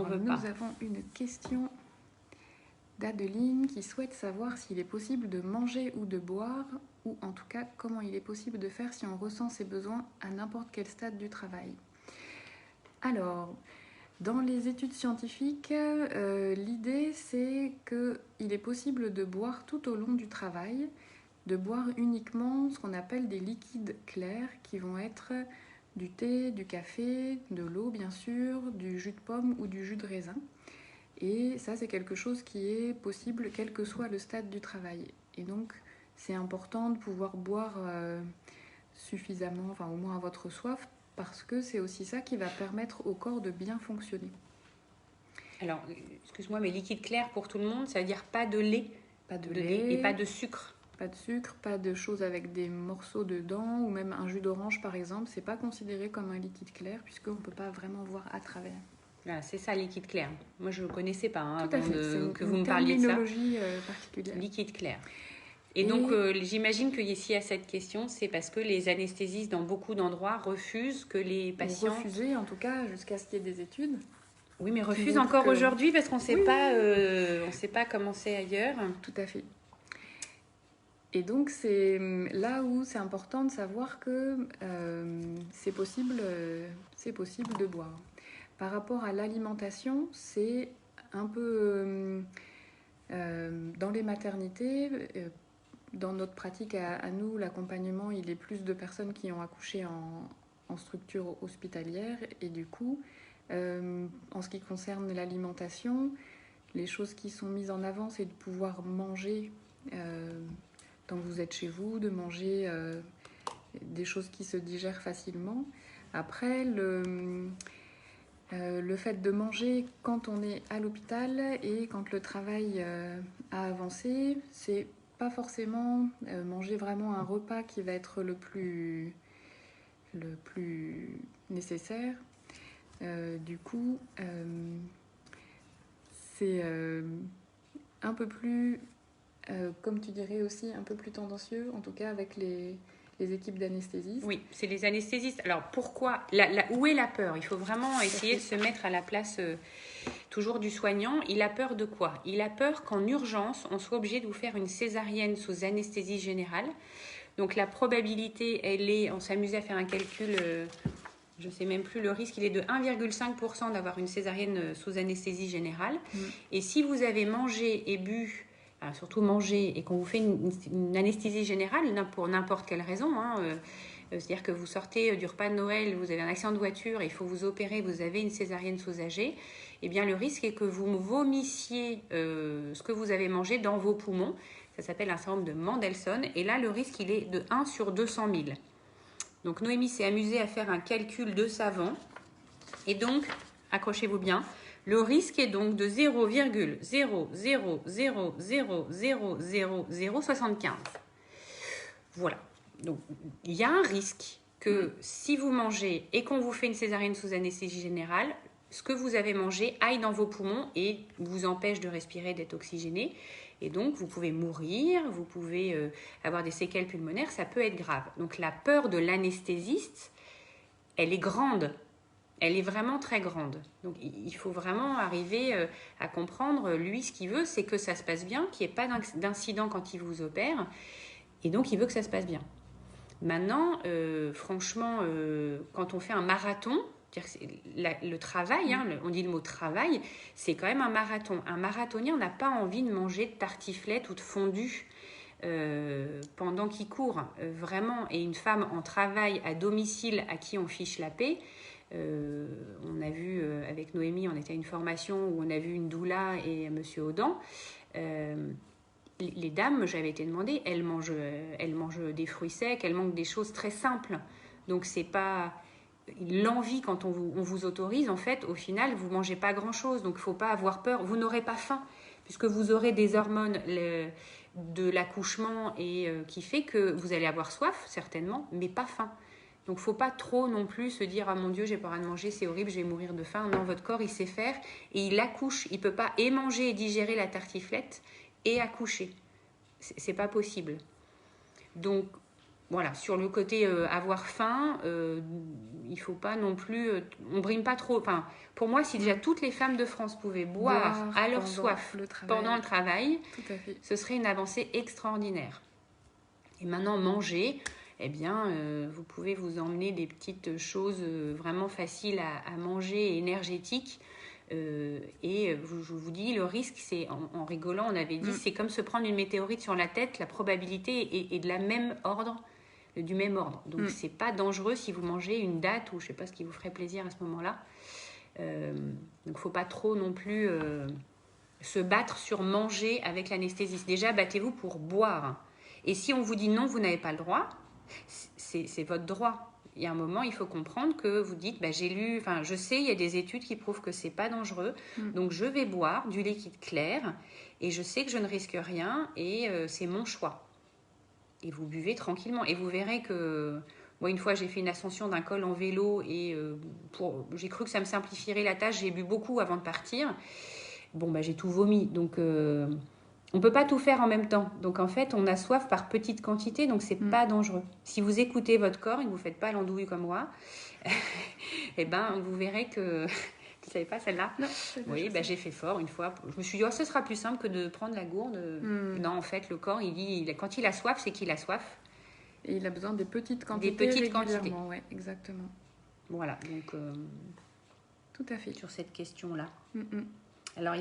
repas. Nous avons une question d'Adeline qui souhaite savoir s'il est possible de manger ou de boire, ou en tout cas comment il est possible de faire si on ressent ses besoins à n'importe quel stade du travail. Alors, dans les études scientifiques, l'idée c'est qu'il est possible de boire tout au long du travail, de boire uniquement ce qu'on appelle des liquides clairs qui vont être du thé, du café, de l'eau bien sûr, du jus de pomme ou du jus de raisin. Et ça c'est quelque chose qui est possible quel que soit le stade du travail. Et donc c'est important de pouvoir boire suffisamment, enfin au moins à votre soif, parce que c'est aussi ça qui va permettre au corps de bien fonctionner. Alors, excuse-moi, mais liquide clair pour tout le monde, ça veut dire pas de lait, Pas de lait et pas de sucre. Pas de sucre, pas de choses avec des morceaux dedans, ou même un jus d'orange par exemple, c'est pas considéré comme un liquide clair puisqu'on ne peut pas vraiment voir à travers. Voilà, c'est ça, liquide clair. Moi, je ne connaissais pas avant que vous me parliez de ça. C'est une terminologie particulière. Liquide clair. Et donc, j'imagine que ici à cette question, c'est parce que les anesthésistes dans beaucoup d'endroits refusent que les patients... Refuser en tout cas jusqu'à ce qu'il y ait des études. Oui, mais refusent encore aujourd'hui parce qu'on ne sait pas comment c'est ailleurs. Tout à fait. Et donc, c'est là où c'est important de savoir que c'est possible de boire. Par rapport à l'alimentation, c'est un peu... dans les maternités, dans notre pratique à nous, l'accompagnement, il est plus de personnes qui ont accouché en structure hospitalière. Et du coup, en ce qui concerne l'alimentation, les choses qui sont mises en avant, c'est de pouvoir manger... tant que vous êtes chez vous, de manger des choses qui se digèrent facilement. Après, le fait de manger quand on est à l'hôpital et quand le travail a avancé, c'est pas forcément manger vraiment un repas qui va être le plus nécessaire. Du coup, c'est un peu plus... comme tu dirais aussi, un peu plus tendancieux, en tout cas avec les équipes d'anesthésistes. Oui, c'est les anesthésistes. Alors pourquoi où est la peur? Il faut vraiment essayer de se mettre à la place toujours du soignant. Il a peur de quoi? Il a peur qu'en urgence, on soit obligé de vous faire une césarienne sous anesthésie générale. Donc la probabilité, on s'amuse à faire un calcul... je ne sais même plus, le risque, il est de 1,5% d'avoir une césarienne sous anesthésie générale. Et si vous avez mangé et bu... surtout manger, et qu'on vous fait une anesthésie générale pour n'importe quelle raison, c'est-à-dire que vous sortez du repas de Noël, vous avez un accident de voiture, il faut vous opérer, vous avez une césarienne soulagée, eh bien le risque est que vous vomissiez ce que vous avez mangé dans vos poumons. Ça s'appelle un syndrome de Mendelssohn, et là le risque il est de 1 sur 200 000. Donc Noémie s'est amusée à faire un calcul de savant, et donc, accrochez-vous bien, le risque est donc de 0,000000075. Voilà. Donc, il y a un risque que si vous mangez et qu'on vous fait une césarienne sous anesthésie générale, ce que vous avez mangé aille dans vos poumons et vous empêche de respirer, d'être oxygéné. Et donc, vous pouvez mourir, vous pouvez avoir des séquelles pulmonaires, ça peut être grave. Donc, la peur de l'anesthésiste, elle est grande. Elle est vraiment très grande. Donc, il faut vraiment arriver à comprendre, lui, ce qu'il veut, c'est que ça se passe bien, qu'il n'y ait pas d'incident quand il vous opère. Et donc, il veut que ça se passe bien. Maintenant, franchement, quand on fait un marathon, le travail, on dit le mot travail, c'est quand même un marathon. Un marathonien n'a pas envie de manger de tartiflette ou de fondue pendant qu'il court. Vraiment, et une femme en travail à domicile à qui on fiche la paix, on a vu avec Noémie, on était à une formation où on a vu une doula et monsieur Audan. Les dames, j'avais été demandée, elles mangent des fruits secs, elles mangent des choses très simples. Donc c'est pas l'envie quand on vous autorise, en fait, au final, vous mangez pas grand-chose. Donc il faut pas avoir peur. Vous n'aurez pas faim puisque vous aurez des hormones de l'accouchement et qui fait que vous allez avoir soif certainement, mais pas faim. Donc, il ne faut pas trop non plus se dire « Ah mon Dieu, j'ai pas rien de manger, c'est horrible, je vais mourir de faim ». Non, votre corps, il sait faire et il accouche. Il ne peut pas et manger et digérer la tartiflette et accoucher. C'est pas possible. Donc, voilà, sur le côté avoir faim, il faut pas non plus, on brime pas trop. Enfin, pour moi, si déjà toutes les femmes de France pouvaient boire à leur soif pendant le travail, tout à fait. Ce serait une avancée extraordinaire. Et maintenant, manger, eh bien, vous pouvez vous emmener des petites choses vraiment faciles à manger et énergétiques. Et je vous dis, le risque, c'est, en rigolant, on avait dit, c'est comme se prendre une météorite sur la tête, la probabilité est de la même ordre, du même ordre. Donc, c'est pas dangereux si vous mangez une date ou je sais pas ce qui vous ferait plaisir à ce moment-là. Donc, faut pas trop non plus se battre sur manger avec l'anesthésiste. Déjà, battez-vous pour boire. Et si on vous dit non, vous n'avez pas le droit, c'est votre droit. Il y a un moment, il faut comprendre que vous dites, j'ai lu, enfin, je sais, il y a des études qui prouvent que c'est pas dangereux, donc je vais boire du liquide clair et je sais que je ne risque rien et c'est mon choix. Et vous buvez tranquillement et vous verrez que moi, une fois, j'ai fait une ascension d'un col en vélo et j'ai cru que ça me simplifierait la tâche. J'ai bu beaucoup avant de partir. Bon, j'ai tout vomi, donc on peut pas tout faire en même temps. Donc en fait, on a soif par petite quantité, donc c'est pas dangereux. Si vous écoutez votre corps et que vous faites pas l'andouille comme moi, eh ben vous verrez que tu savais pas celle-là. Non. Oui, j'ai fait fort une fois. Je me suis dit ce sera plus simple que de prendre la gourde. Non, en fait, le corps, quand il a soif, c'est qu'il a soif. Et il a besoin des petites quantités. Ouais, exactement. Voilà, donc tout à fait sur cette question-là. Mm-mm. Alors,